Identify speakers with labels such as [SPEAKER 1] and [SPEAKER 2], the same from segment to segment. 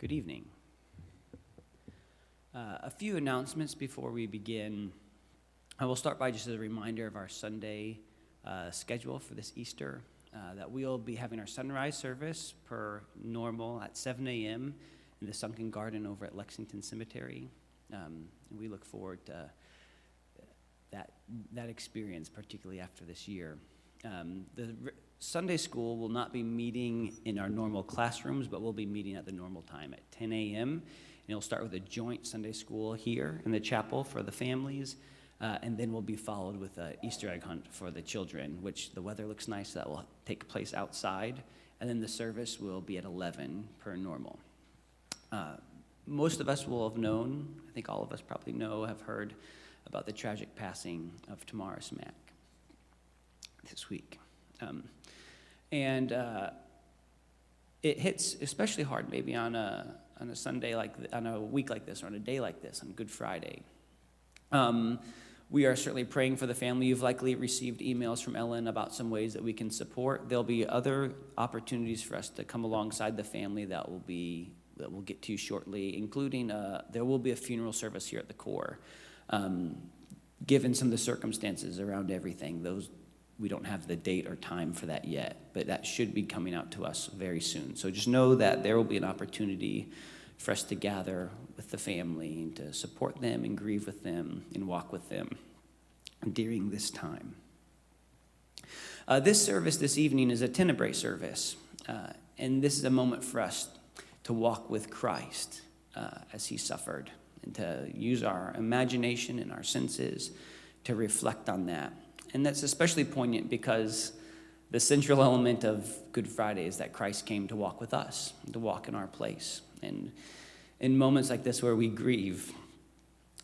[SPEAKER 1] Good evening. A few announcements before we begin. I will start by just as a reminder of our Sunday schedule for this Easter, that we'll be having our sunrise service per normal at 7 a.m. in the Sunken Garden over at Lexington Cemetery. And we look forward to that experience, particularly after this year. The Sunday school will not be meeting in our normal classrooms, but we'll be meeting at the normal time at 10 a.m. And it'll start with a joint Sunday school here in the chapel for the families, and then we'll be followed with an Easter egg hunt for the children, which the weather looks nice. That will take place outside, and then the service will be at 11 per normal. Most of us will have known, I think all of us probably have heard about the tragic passing of Tamara Smack this week. And it hits especially hard maybe on a Sunday on a week like this, or on a day like this, on Good Friday. We are certainly praying for the family. You've likely received emails from Ellen about some ways that we can support. There'll be other opportunities for us to come alongside the family that we'll get to you shortly, including there will be a funeral service here at the Core. Given some of the circumstances around everything, we don't have the date or time for that yet, but that should be coming out to us very soon. So just know that there will be an opportunity for us to gather with the family and to support them and grieve with them and walk with them during this time. This service this evening is a Tenebrae service, and this is a moment for us to walk with Christ as he suffered, and to use our imagination and our senses to reflect on that. And that's especially poignant because the central element of Good Friday is that Christ came to walk with us, to walk in our place. And in moments like this where we grieve,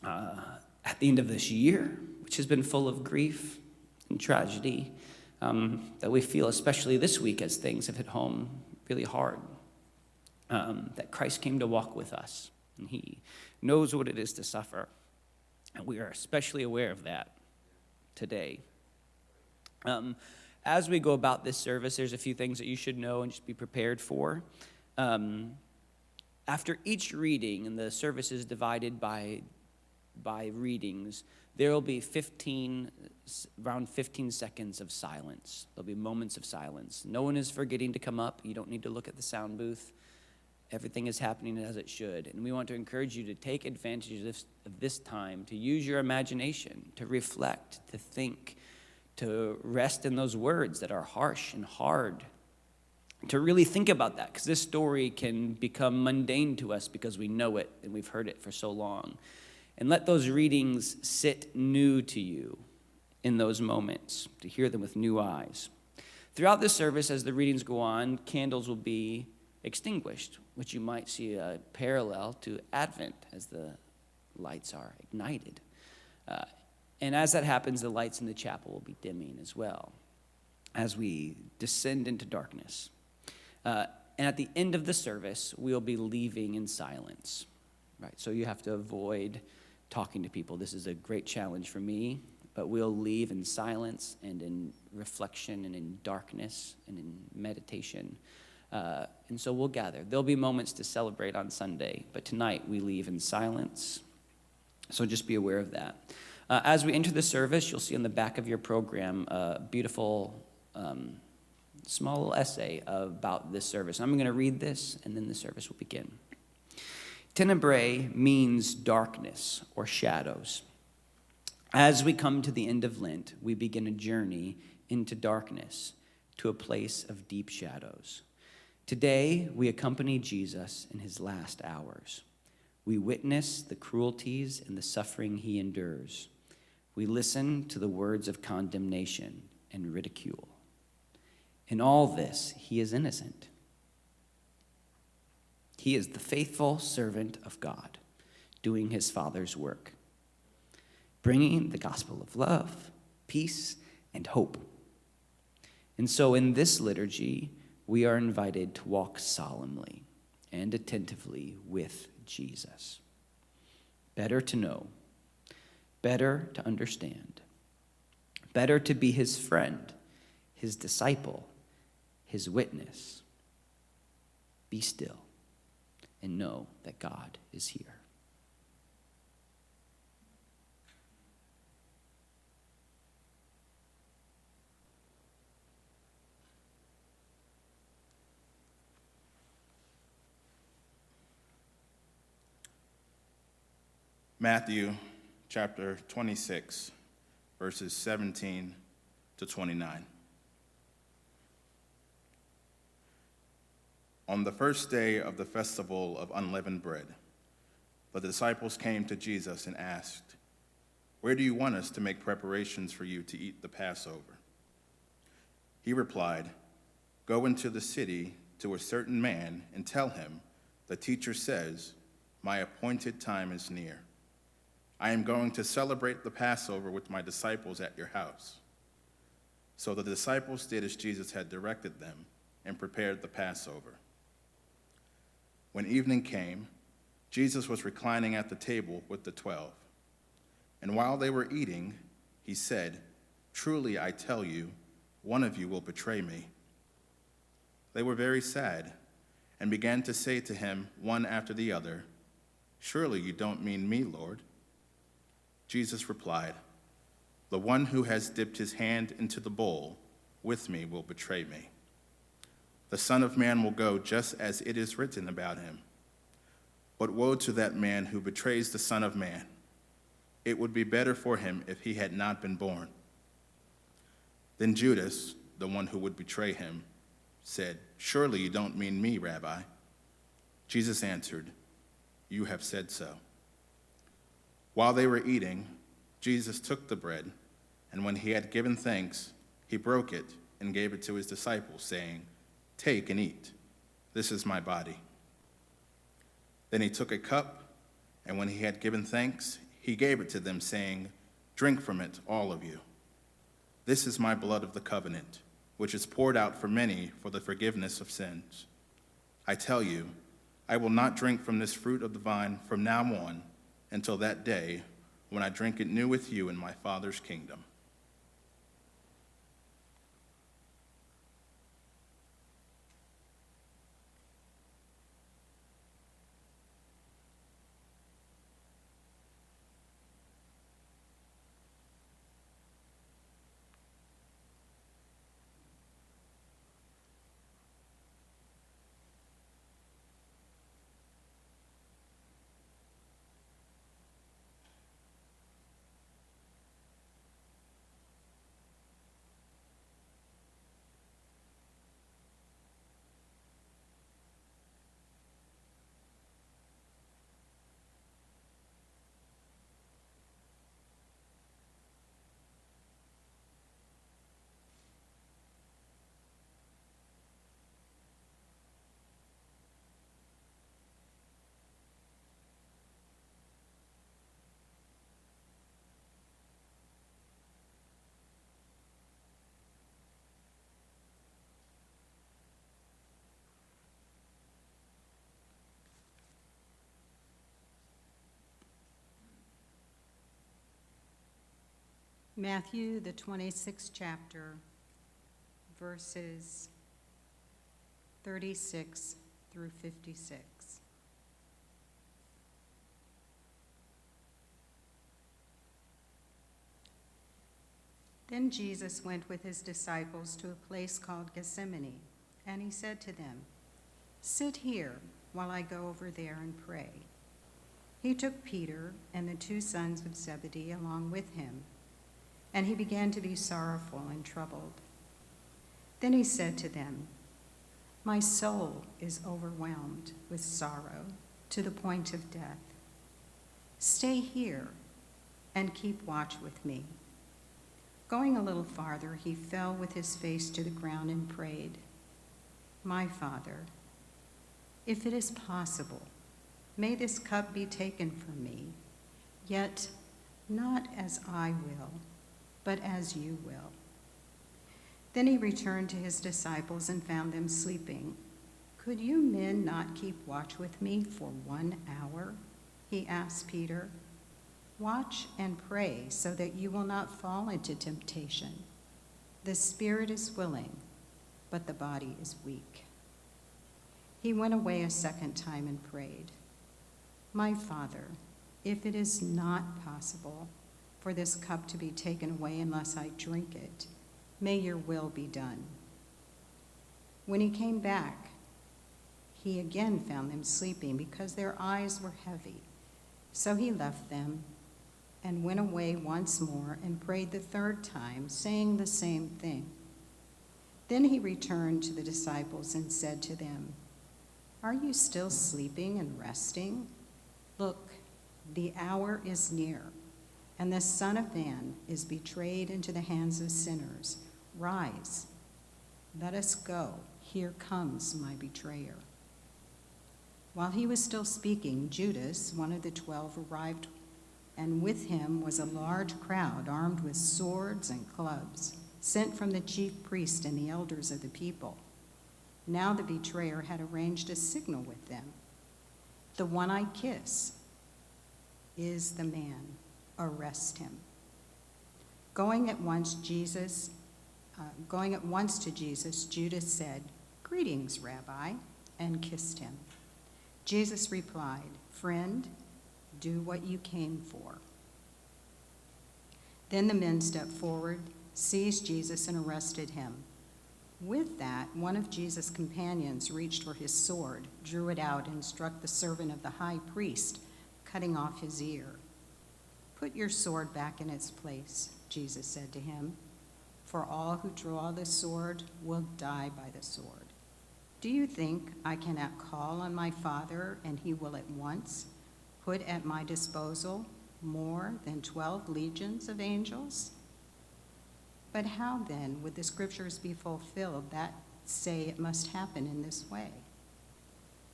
[SPEAKER 1] at the end of this year, which has been full of grief and tragedy, that we feel especially this week as things have hit home really hard, that Christ came to walk with us, and he knows what it is to suffer. And we are especially aware of that today. As we go about this service, there's a few things that you should know and just be prepared for. After each reading, and the service is divided by readings, there will be around 15 seconds of silence. There'll be moments of silence. No one is forgetting to come up. You don't need to look at the sound booth. Everything is happening as it should. And we want to encourage you to take advantage of this time, to use your imagination, to reflect, to think, to rest in those words that are harsh and hard, to really think about that, because this story can become mundane to us because we know it and we've heard it for so long. And let those readings sit new to you in those moments, to hear them with new eyes. Throughout this service, as the readings go on, candles will be extinguished, which you might see a parallel to Advent as the lights are ignited. And as that happens, the lights in the chapel will be dimming as well as we descend into darkness. And at the end of the service, we'll be leaving in silence, right? So you have to avoid talking to people. This is a great challenge for me, but we'll leave in silence and in reflection and in darkness and in meditation. And so we'll gather. There'll be moments to celebrate on Sunday, but tonight we leave in silence. So just be aware of that. As we enter the service, you'll see on the back of your program a beautiful small little essay about this service. I'm going to read this, and then the service will begin. Tenebrae means darkness or shadows. As we come to the end of Lent, we begin a journey into darkness, to a place of deep shadows. Today, we accompany Jesus in his last hours. We witness the cruelties and the suffering he endures. We listen to the words of condemnation and ridicule. In all this, he is innocent. He is the faithful servant of God, doing his Father's work, bringing the gospel of love, peace, and hope. And so in this liturgy, we are invited to walk solemnly and attentively with Jesus. Better to know, better to understand, better to be his friend, his disciple, his witness. Be still and know that God is here.
[SPEAKER 2] Matthew chapter 26, verses 17 to 29. On the first day of the festival of unleavened bread, the disciples came to Jesus and asked, "Where do you want us to make preparations for you to eat the Passover?" He replied, "Go into the city to a certain man and tell him, 'The teacher says, my appointed time is near. I am going to celebrate the Passover with my disciples at your house.'" So the disciples did as Jesus had directed them and prepared the Passover. When evening came, Jesus was reclining at the table with the 12. And while they were eating, he said, "Truly I tell you, one of you will betray me." They were very sad and began to say to him one after the other, "Surely you don't mean me, Lord?" Jesus replied, "The one who has dipped his hand into the bowl with me will betray me. The Son of Man will go just as it is written about him. But woe to that man who betrays the Son of Man. It would be better for him if he had not been born." Then Judas, the one who would betray him, said, "Surely you don't mean me, Rabbi?" Jesus answered, "You have said so." While they were eating, Jesus took the bread, and when he had given thanks, he broke it and gave it to his disciples, saying, "Take and eat. This is my body." Then he took a cup, and when he had given thanks, he gave it to them, saying, "Drink from it, all of you. This is my blood of the covenant, which is poured out for many for the forgiveness of sins. I tell you, I will not drink from this fruit of the vine from now on until that day when I drink it new with you in my Father's kingdom."
[SPEAKER 3] Matthew, the 26th chapter, verses 36 through 56. Then Jesus went with his disciples to a place called Gethsemane, and he said to them, "Sit here while I go over there and pray." He took Peter and the 2 sons of Zebedee along with him, and he began to be sorrowful and troubled. Then he said to them, "My soul is overwhelmed with sorrow to the point of death. Stay here and keep watch with me." Going a little farther, he fell with his face to the ground and prayed, "My Father, if it is possible, may this cup be taken from me, yet not as I will, but as you will." Then he returned to his disciples and found them sleeping. "Could you men not keep watch with me for 1 hour?" he asked Peter. "Watch and pray so that you will not fall into temptation. The spirit is willing, but the body is weak." He went away a second time and prayed, "My Father, if it is not possible for this cup to be taken away unless I drink it, may your will be done." When he came back, he again found them sleeping because their eyes were heavy. So he left them and went away once more and prayed the third time, saying the same thing. Then he returned to the disciples and said to them, "Are you still sleeping and resting? Look, the hour is near, and the Son of Man is betrayed into the hands of sinners. Rise, let us go. Here comes my betrayer." While he was still speaking, Judas, one of the 12, arrived, and with him was a large crowd armed with swords and clubs, sent from the chief priest and the elders of the people. Now the betrayer had arranged a signal with them. "The one I kiss is the man. Arrest him." Going at once to Jesus, Judas said, "Greetings, Rabbi," and kissed him. Jesus replied, "Friend, do what you came for." Then the men stepped forward, seized Jesus, and arrested him. With that, one of Jesus' companions reached for his sword, drew it out, and struck the servant of the high priest, cutting off his ear. "Put your sword back in its place," Jesus said to him, "for all who draw the sword will die by the sword. Do you think I cannot call on my Father, and he will at once put at my disposal more than 12 legions of angels? But how then would the scriptures be fulfilled that say it must happen in this way?"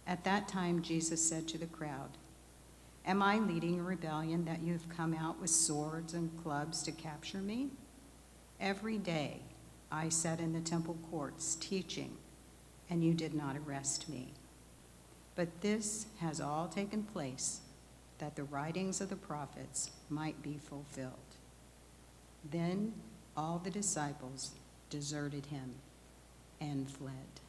[SPEAKER 3] At that time, Jesus said to the crowd, "Am I leading a rebellion that you have come out with swords and clubs to capture me? Every day I sat in the temple courts teaching, and you did not arrest me. But this has all taken place that the writings of the prophets might be fulfilled." Then all the disciples deserted him and fled.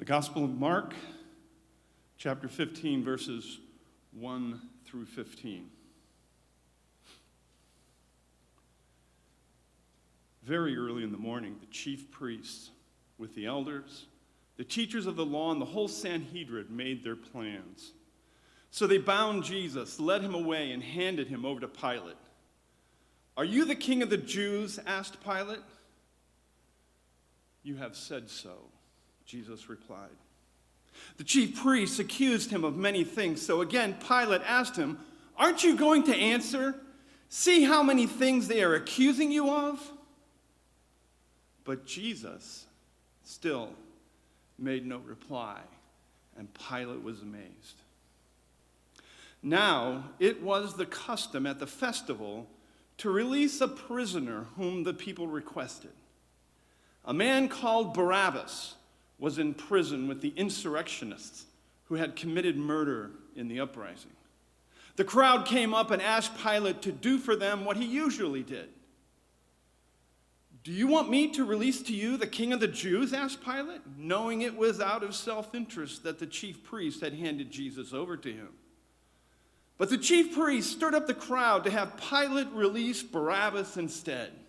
[SPEAKER 4] The Gospel of Mark, chapter 15, verses 1 through 15. Very early in the morning, the chief priests, with the elders, the teachers of the law, and the whole Sanhedrin made their plans. So they bound Jesus, led him away, and handed him over to Pilate. "Are you the king of the Jews?" asked Pilate. "You have said so," Jesus replied. The chief priests accused him of many things. So again, Pilate asked him, "Aren't you going to answer? See how many things they are accusing you of?" But Jesus still made no reply, and Pilate was amazed. Now, it was the custom at the festival to release a prisoner whom the people requested. A man called Barabbas was in prison with the insurrectionists who had committed murder in the uprising. The crowd came up and asked Pilate to do for them what he usually did. "Do you want me to release to you the king of the Jews?" asked Pilate, knowing it was out of self-interest that the chief priest had handed Jesus over to him. But the chief priest stirred up the crowd to have Pilate release Barabbas instead.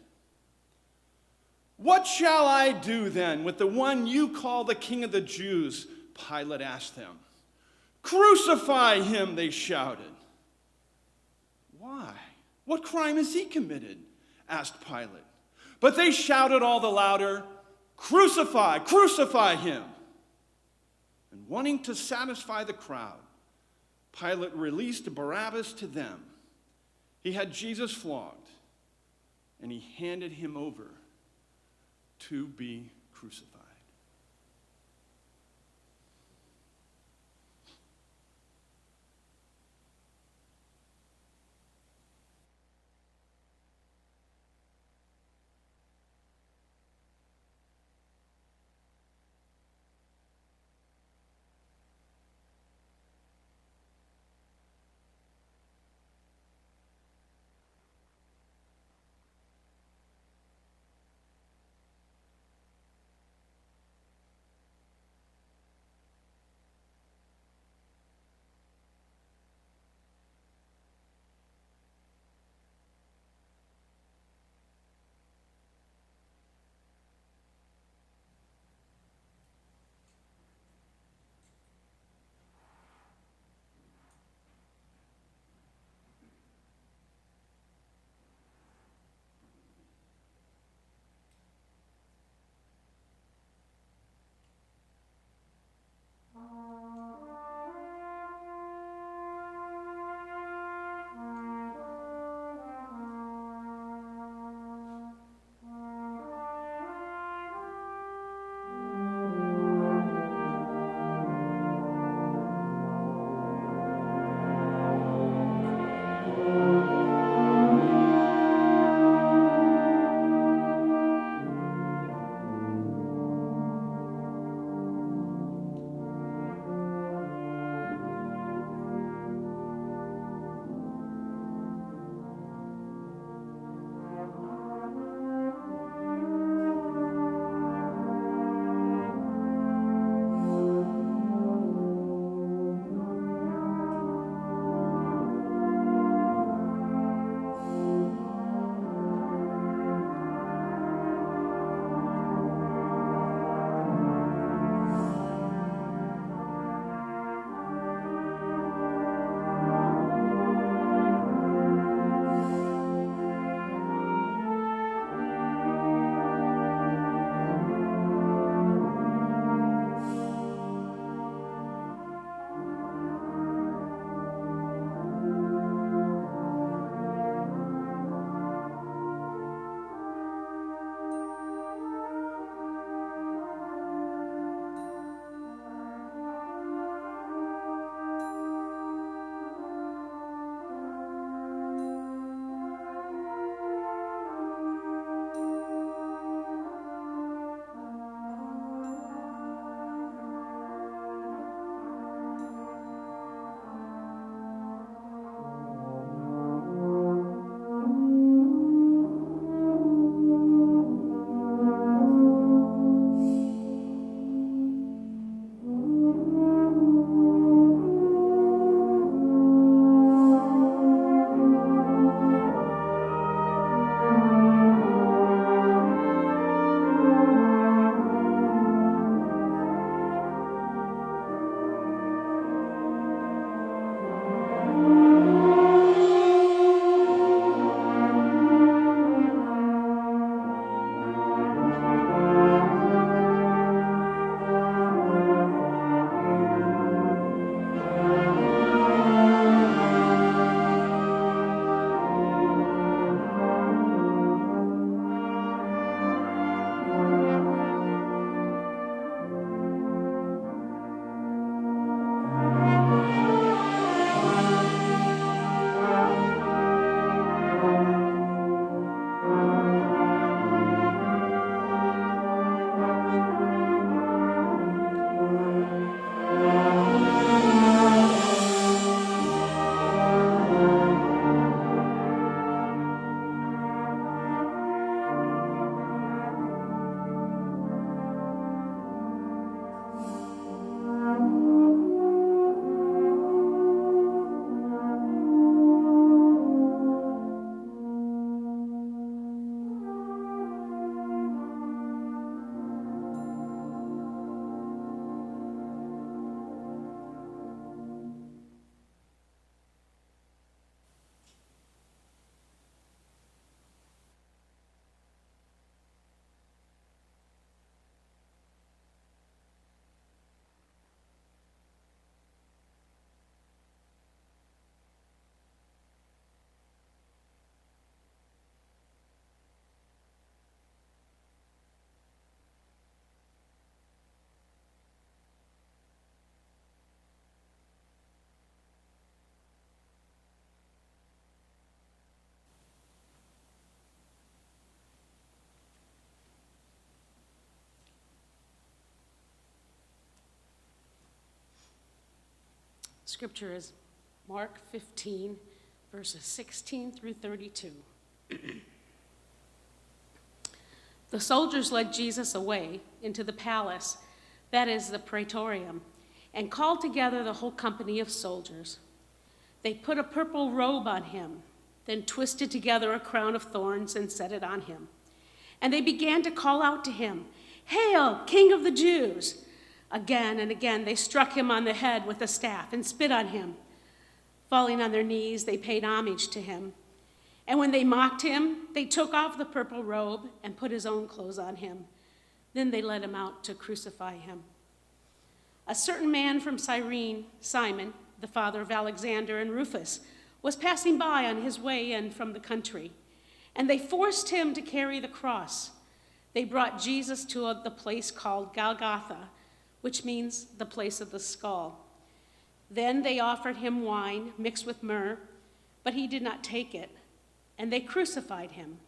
[SPEAKER 4] "What shall I do then with the one you call the king of the Jews?" Pilate asked them. "Crucify him," they shouted. "Why? What crime has he committed?" asked Pilate. But they shouted all the louder, "Crucify, crucify him." And wanting to satisfy the crowd, Pilate released Barabbas to them. He had Jesus flogged, and he handed him over to be crucified.
[SPEAKER 5] Scripture is Mark 15, verses 16 through 32. The soldiers led Jesus away into the palace, that is the praetorium, and called together the whole company of soldiers. They put a purple robe on him, then twisted together a crown of thorns and set it on him. And they began to call out to him, "Hail, King of the Jews!" Again and again they struck him on the head with a staff and spit on him. Falling on their knees, they paid homage to him. And when they mocked him, they took off the purple robe and put his own clothes on him. Then they led him out to crucify him. A certain man from Cyrene, Simon, the father of Alexander and Rufus, was passing by on his way in from the country, and they forced him to carry the cross. They brought Jesus to the place called Golgotha, which means the place of the skull. Then they offered him wine mixed with myrrh, but he did not take it, and they crucified him.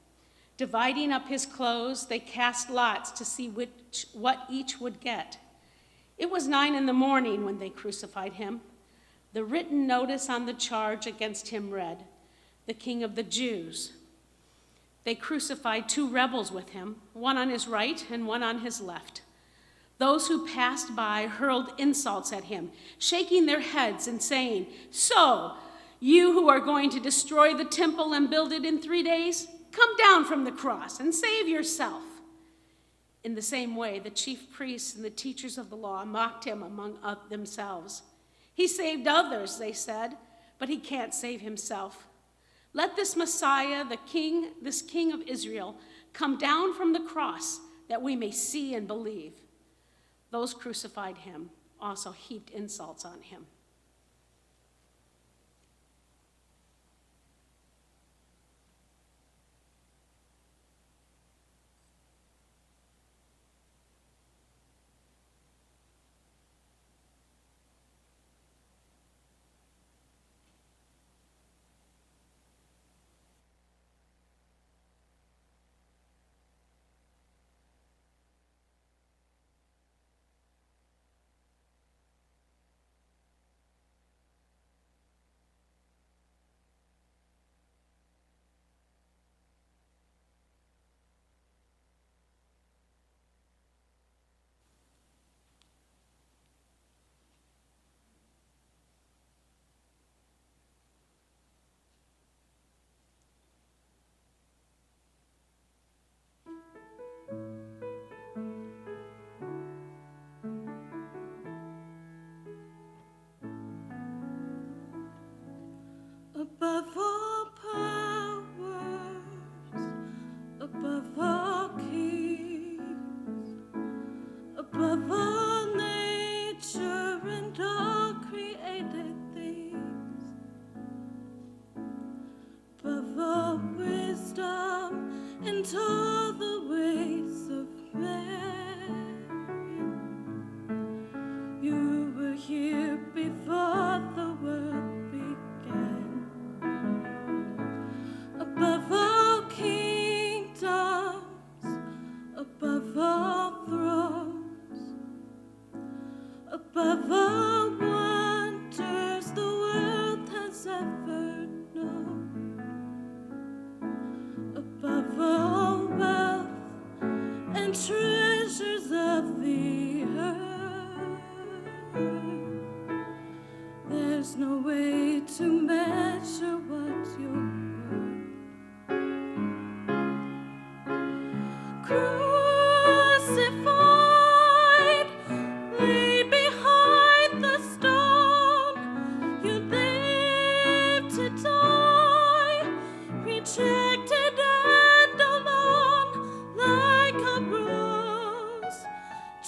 [SPEAKER 5] Dividing up his clothes, they cast lots to see what each would get. It was 9 a.m. when they crucified him. The written notice on the charge against him read, "The King of the Jews." They crucified 2 rebels with him, one on his right and one on his left. Those who passed by hurled insults at him, shaking their heads and saying, "So, you who are going to destroy the temple and build it in 3 days, come down from the cross and save yourself." In the same way, the chief priests and the teachers of the law mocked him among themselves. "He saved others," they said, "but he can't save himself. Let this Messiah, this King of Israel, come down from the cross that we may see and believe." Those crucified him also heaped insults on him.
[SPEAKER 6] Above all powers, above all kings, above all nature and all created things, above all wisdom and all the ways of man, you were here before the world began. Above all kingdoms, above all thrones, above all wonders the world has ever known, above all wealth and treasures of the earth, there's no way to measure what you're crucified, laid behind the stone, you lived to die, rejected and alone, like a rose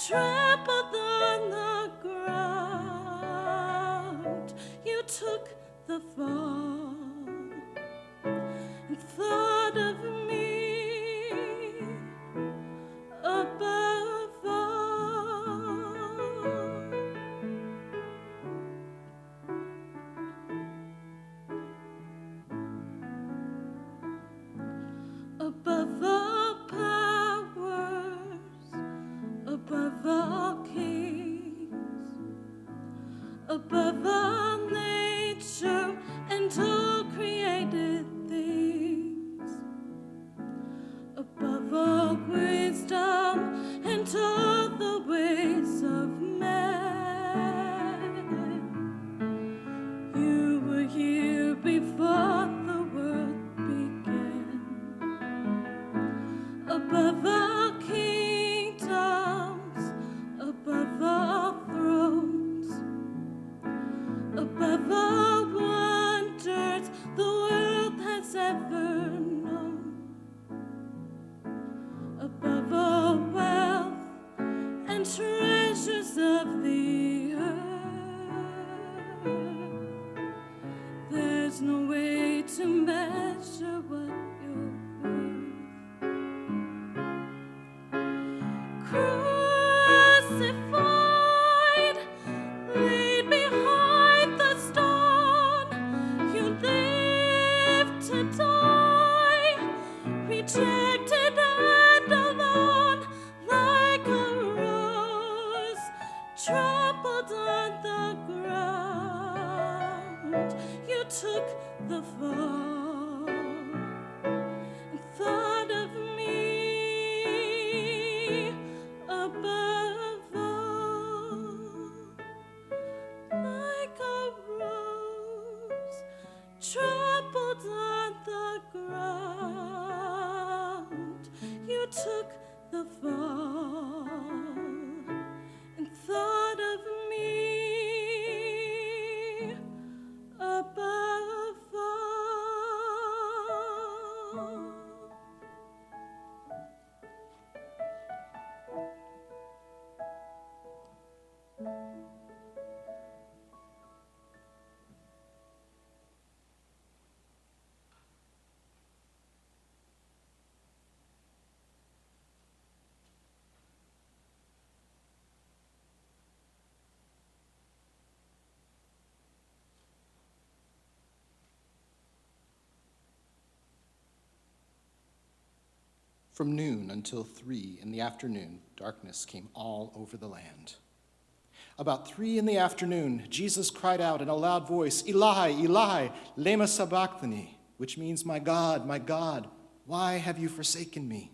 [SPEAKER 6] trampled on the ground. You took the fall. above all nature and all created things, above all wisdom and all the ways of man. You were here before the world began, above all kingdoms, above all thrones, above all wonders the world has ever known, above all wealth and treasures of the earth. There's no way to measure what you're worth. Crucified, laid behind the stone, you lived to die, rejected and alone, like a rose trampled on the ground. You took the fall and thought of me above all, like a rose trampled on the ground. You took the fall and thought of me above all.
[SPEAKER 7] From noon until 3 in the afternoon, darkness came all over the land. About 3 in the afternoon, Jesus cried out in a loud voice, Eli, Eli, lema sabachthani, which means, my God, why have you forsaken me?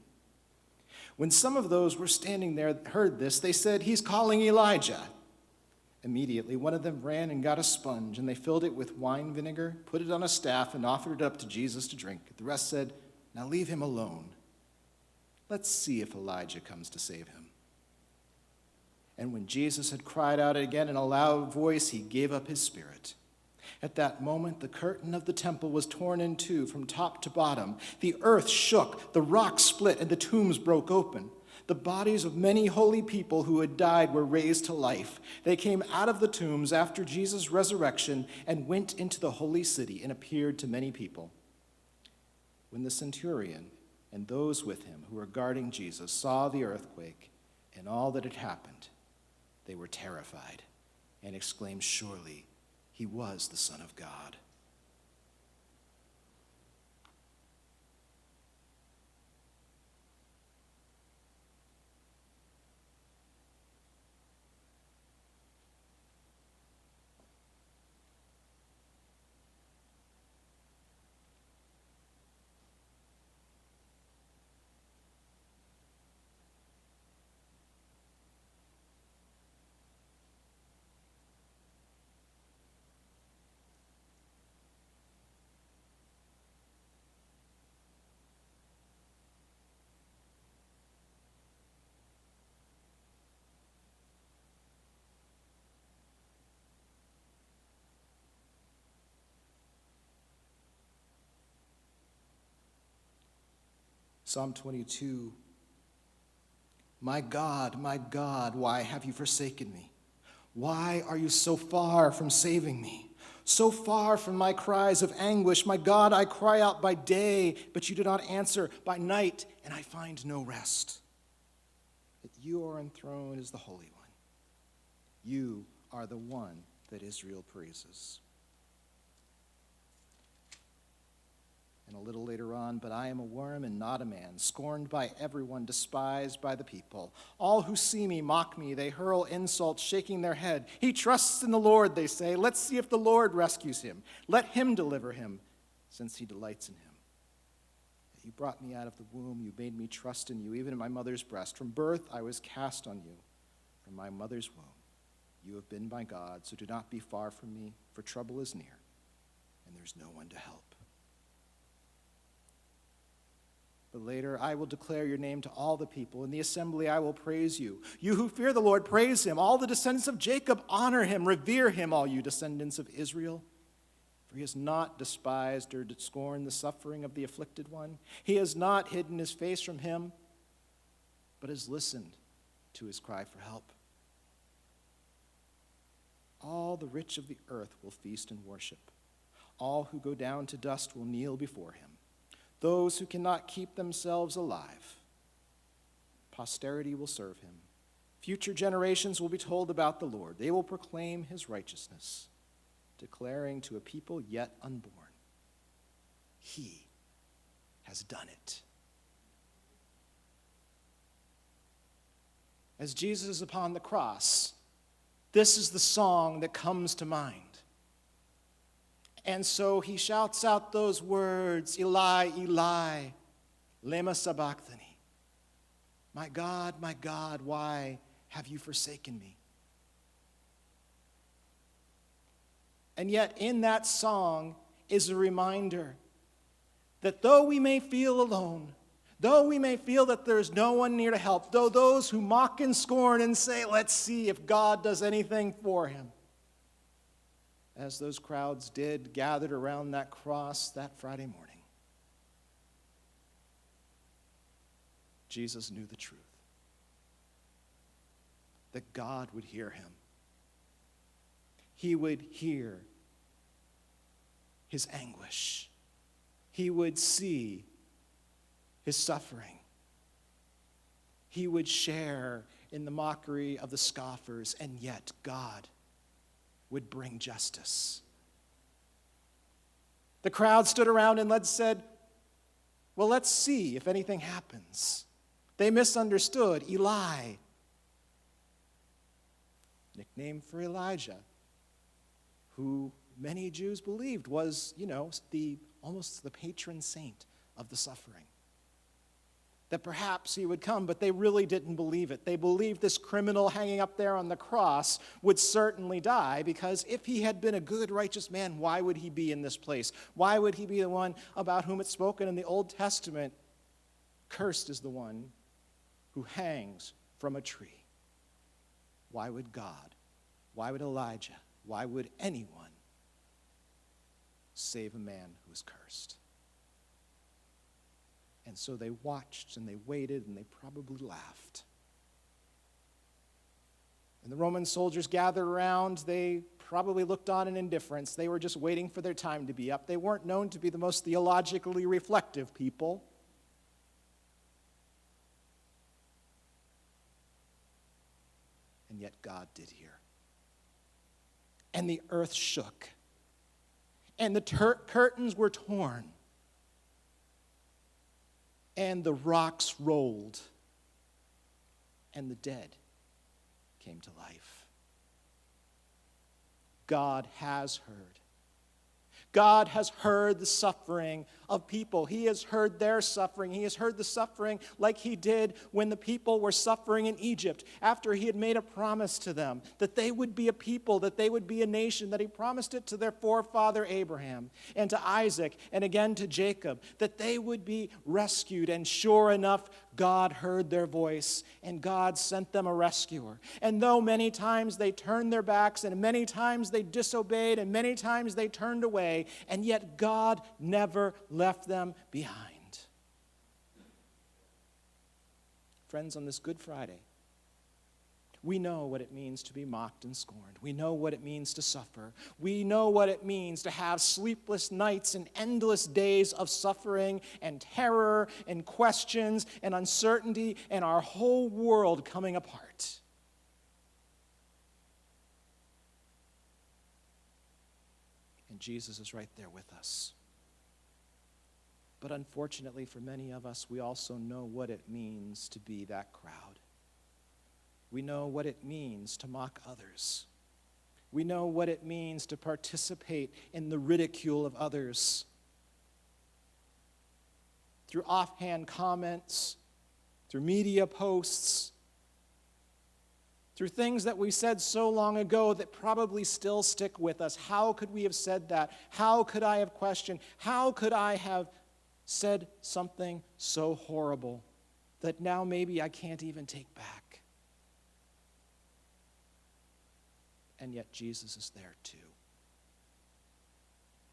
[SPEAKER 7] When some of those were standing there heard this, they said, he's calling Elijah. Immediately, one of them ran and got a sponge, and they filled it with wine vinegar, put it on a staff, and offered it up to Jesus to drink. The rest said, now leave him alone. Let's see if Elijah comes to save him. And when Jesus had cried out again in a loud voice, he gave up his spirit. At that moment, the curtain of the temple was torn in two from top to bottom. The earth shook, the rocks split, and the tombs broke open. The bodies of many holy people who had died were raised to life. They came out of the tombs after Jesus' resurrection and went into the holy city and appeared to many people. When the centurion and those with him who were guarding Jesus saw the earthquake and all that had happened, they were terrified and exclaimed, surely he was the Son of God. Psalm 22, my God, why have you forsaken me? Why are you so far from saving me? So far from my cries of anguish. My God, I cry out by day, but you do not answer, by night, and I find no rest. But you are enthroned as the Holy One. You are the one that Israel praises. And a little later on, but I am a worm and not a man, scorned by everyone, despised by the people. All who see me mock me. They hurl insults, shaking their head. He trusts in the Lord, they say. Let's see if the Lord rescues him. Let him deliver him, since he delights in him. You brought me out of the womb. You made me trust in you, even in my mother's breast. From birth I was cast on you. From my mother's womb you have been my God, so do not be far from me, for trouble is near, and there's no one to help. But later I will declare your name to all the people. In the assembly I will praise you. You who fear the Lord, praise him. All the descendants of Jacob, honor him. Revere him, all you descendants of Israel. For he has not despised or scorned the suffering of the afflicted one. He has not hidden his face from him, but has listened to his cry for help. All the rich of the earth will feast and worship. All who go down to dust will kneel before him. Those who cannot keep themselves alive, posterity will serve him. Future generations will be told about the Lord. They will proclaim his righteousness, declaring to a people yet unborn, he has done it. As Jesus is upon the cross, this is the song that comes to mind. And so he shouts out those words, Eli, Eli, lema sabachthani. My God, why have you forsaken me? And yet in that song is a reminder that though we may feel alone, though we may feel that there's no one near to help, though those who mock and scorn and say, let's see if God does anything for him, as those crowds did gathered around that cross that Friday morning, Jesus knew the truth, that God would hear him. He would hear his anguish. He would see his suffering. He would share in the mockery of the scoffers, and yet God would bring justice. The crowd stood around and said, well, let's see if anything happens. They misunderstood Eli, nickname for Elijah, who many Jews believed was, almost the patron saint of the suffering. That perhaps he would come, but they really didn't believe it. They believed this criminal hanging up there on the cross would certainly die, because if he had been a good, righteous man, why would he be in this place? Why would he be the one about whom it's spoken in the Old Testament? Cursed is the one who hangs from a tree. Why would God, why would Elijah, why would anyone save a man who is cursed? And so they watched and they waited and they probably laughed. And the Roman soldiers gathered around. They probably looked on in indifference. They were just waiting for their time to be up. They weren't known to be the most theologically reflective people. And yet God did hear. And the earth shook. And the curtains were torn. And the rocks rolled, and the dead came to life. God has heard. God has heard the suffering of people. He has heard their suffering. He has heard the suffering like he did when the people were suffering in Egypt, after he had made a promise to them that they would be a people, that they would be a nation, that he promised it to their forefather Abraham and to Isaac and again to Jacob, that they would be rescued. And sure enough, God heard their voice, and God sent them a rescuer. And though many times they turned their backs, and many times they disobeyed, and many times they turned away, and yet God never left them behind. Friends, on this Good Friday, we know what it means to be mocked and scorned. We know what it means to suffer. We know what it means to have sleepless nights and endless days of suffering and terror and questions and uncertainty and our whole world coming apart. And Jesus is right there with us. But unfortunately for many of us, we also know what it means to be that crowd. We know what it means to mock others. We know what it means to participate in the ridicule of others. Through offhand comments, through media posts, through things that we said so long ago that probably still stick with us. How could we have said that? How could I have questioned? How could I have said something so horrible that now maybe I can't even take back? And yet Jesus is there too,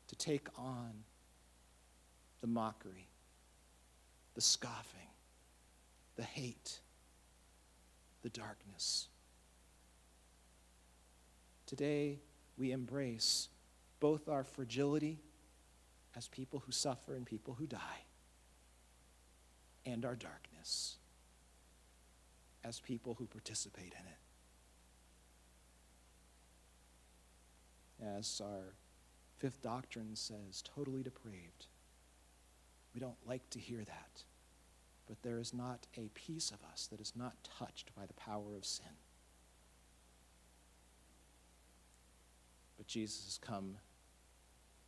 [SPEAKER 7] to take on the mockery, the scoffing, the hate, the darkness. Today, we embrace both our fragility as people who suffer and people who die, and our darkness as people who participate in it. As our fifth doctrine says, totally depraved. We don't like to hear that, but there is not a piece of us that is not touched by the power of sin. But Jesus has come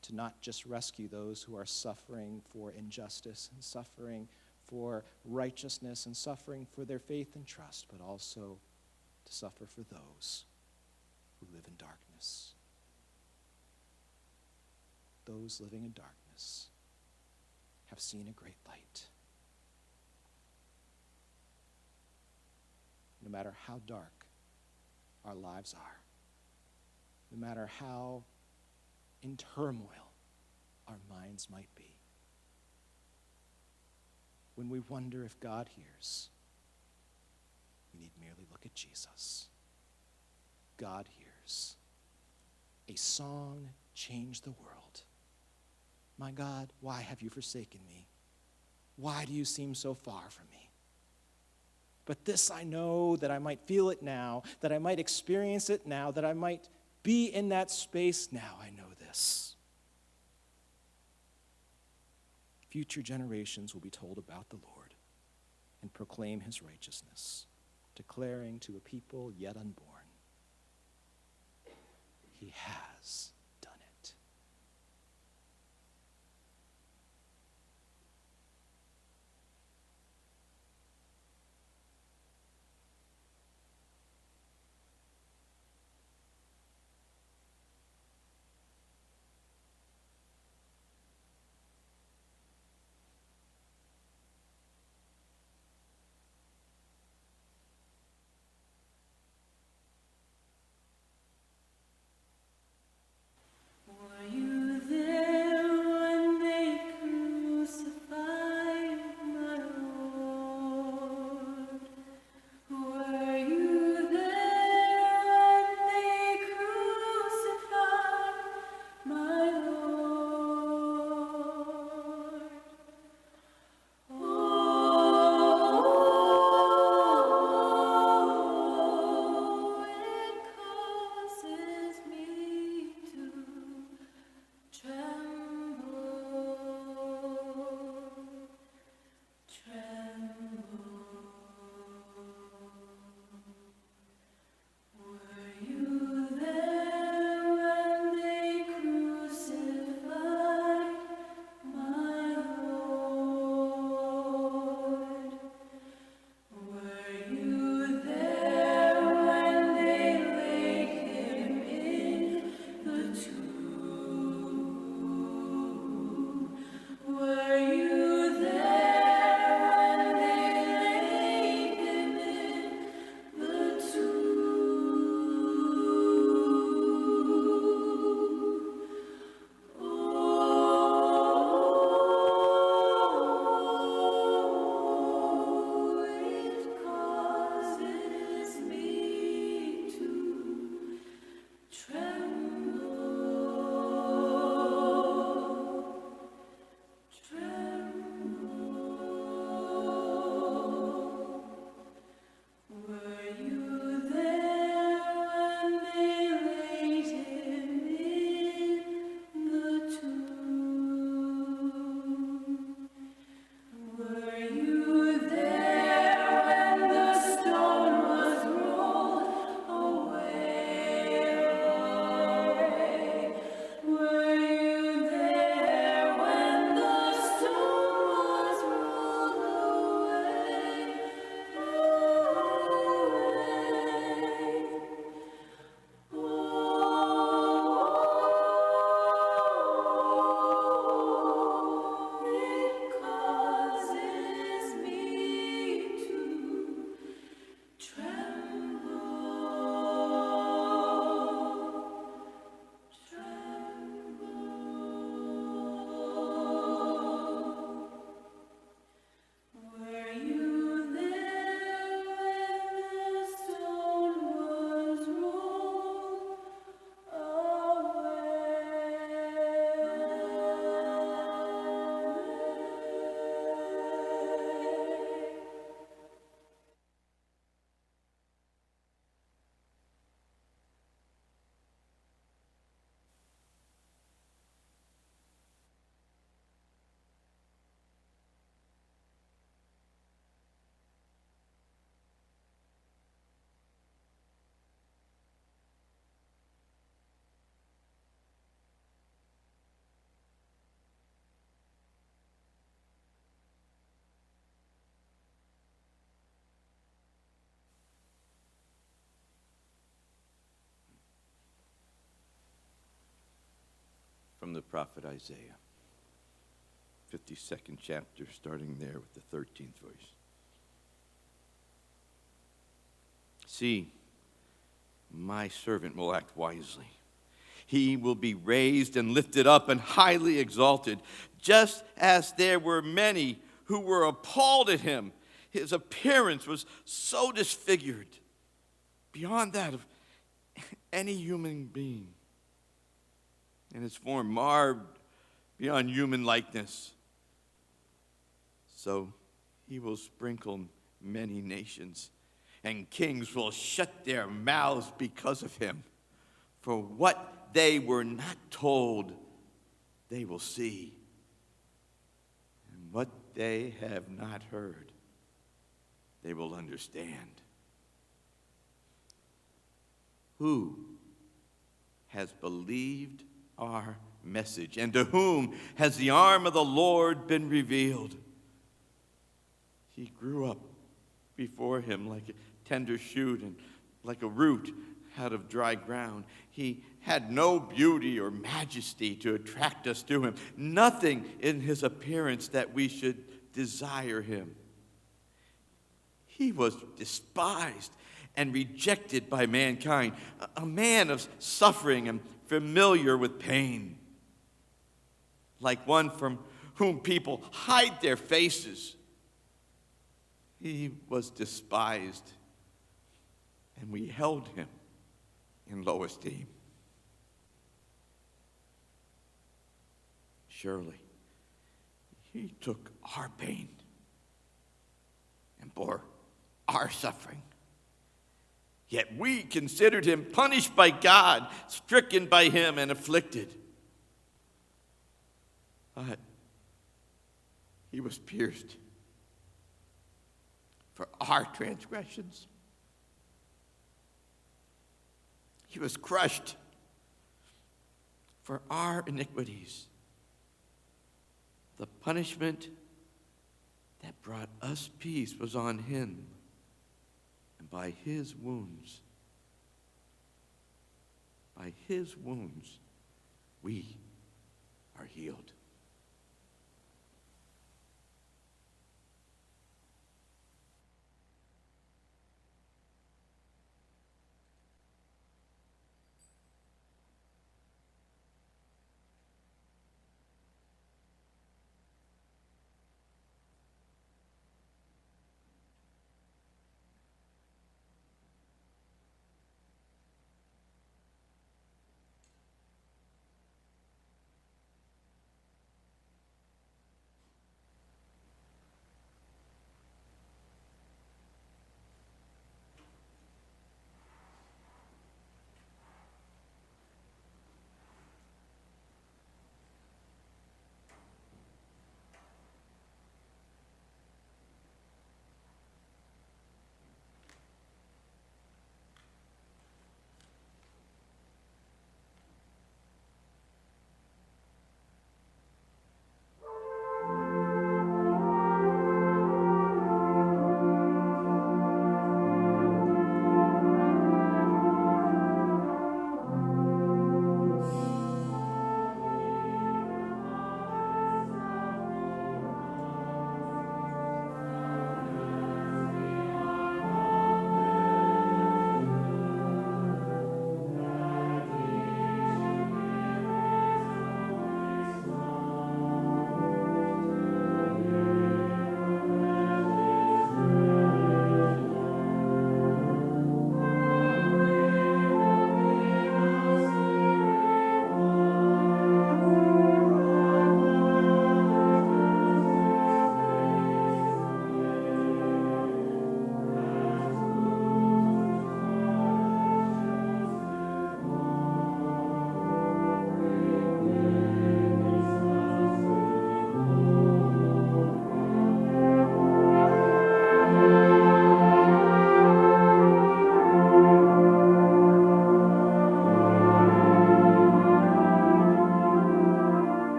[SPEAKER 7] to not just rescue those who are suffering for injustice and suffering for righteousness and suffering for their faith and trust, but also to suffer for those who live in darkness. Those living in darkness have seen a great light. No matter how dark our lives are, no matter how in turmoil our minds might be, when we wonder if God hears, we need merely look at Jesus. God hears. A song changed the world. My God, why have you forsaken me? Why do you seem so far from me? But this I know, that I might feel it now, that I might experience it now, that I might be in that space now. I know this. Future generations will be told about the Lord and proclaim his righteousness, declaring to a people yet unborn, he has done it.
[SPEAKER 8] from the prophet Isaiah, 52nd chapter, starting there with the 13th verse. See, my servant will act wisely. He will be raised and lifted up and highly exalted, just as there were many who were appalled at him. His appearance was so disfigured, beyond that of any human being, and his form marred beyond human likeness. So he will sprinkle many nations, and kings will shut their mouths because of him. For what they were not told, they will see, and what they have not heard, they will understand. Who has believed our message, and to whom has the arm of the Lord been revealed? He grew up before him like a tender shoot and like a root out of dry ground. He had no beauty or majesty to attract us to him, nothing in his appearance that we should desire him. He was despised and rejected by mankind, a man of suffering and familiar with pain, like one from whom people hide their faces. He was despised, and we held him in low esteem. Surely, he took our pain and bore our suffering. Yet we considered him punished by God, stricken by him, and afflicted. But he was pierced for our transgressions. He was crushed for our iniquities. The punishment that brought us peace was on him, and by his wounds, we are healed.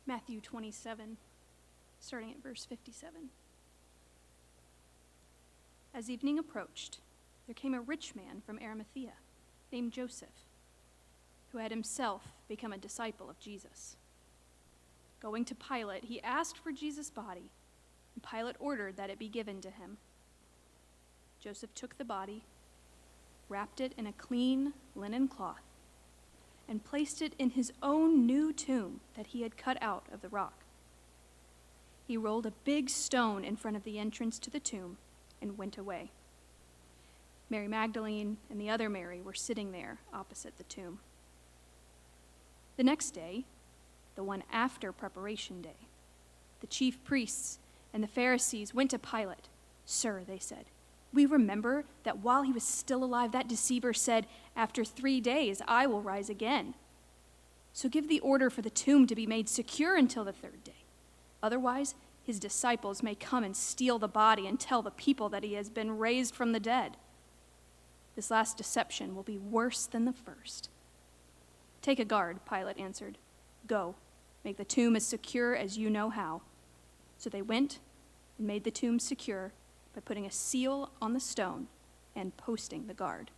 [SPEAKER 9] Matthew 27, starting at verse 57. As evening approached, there came a rich man from Arimathea named Joseph, who had himself become a disciple of Jesus. Going to Pilate, he asked for Jesus' body, and Pilate ordered that it be given to him. Joseph took the body, wrapped it in a clean linen cloth, and placed it in his own new tomb that he had cut out of the rock. He rolled a big stone in front of the entrance to the tomb and went away. Mary Magdalene and the other Mary were sitting there opposite the tomb. The next day, the one after Preparation Day, the chief priests and the Pharisees went to Pilate. "Sir," they said, "we remember that while he was still alive, that deceiver said, 'After 3 days I will rise again.' So give the order for the tomb to be made secure until the 3rd day. Otherwise, his disciples may come and steal the body and tell the people that he has been raised from the dead. This last deception will be worse than the first." "Take a guard," Pilate answered. "Go, make the tomb as secure as you know how." So they went and made the tomb secure by putting a seal on the stone and posting the guard.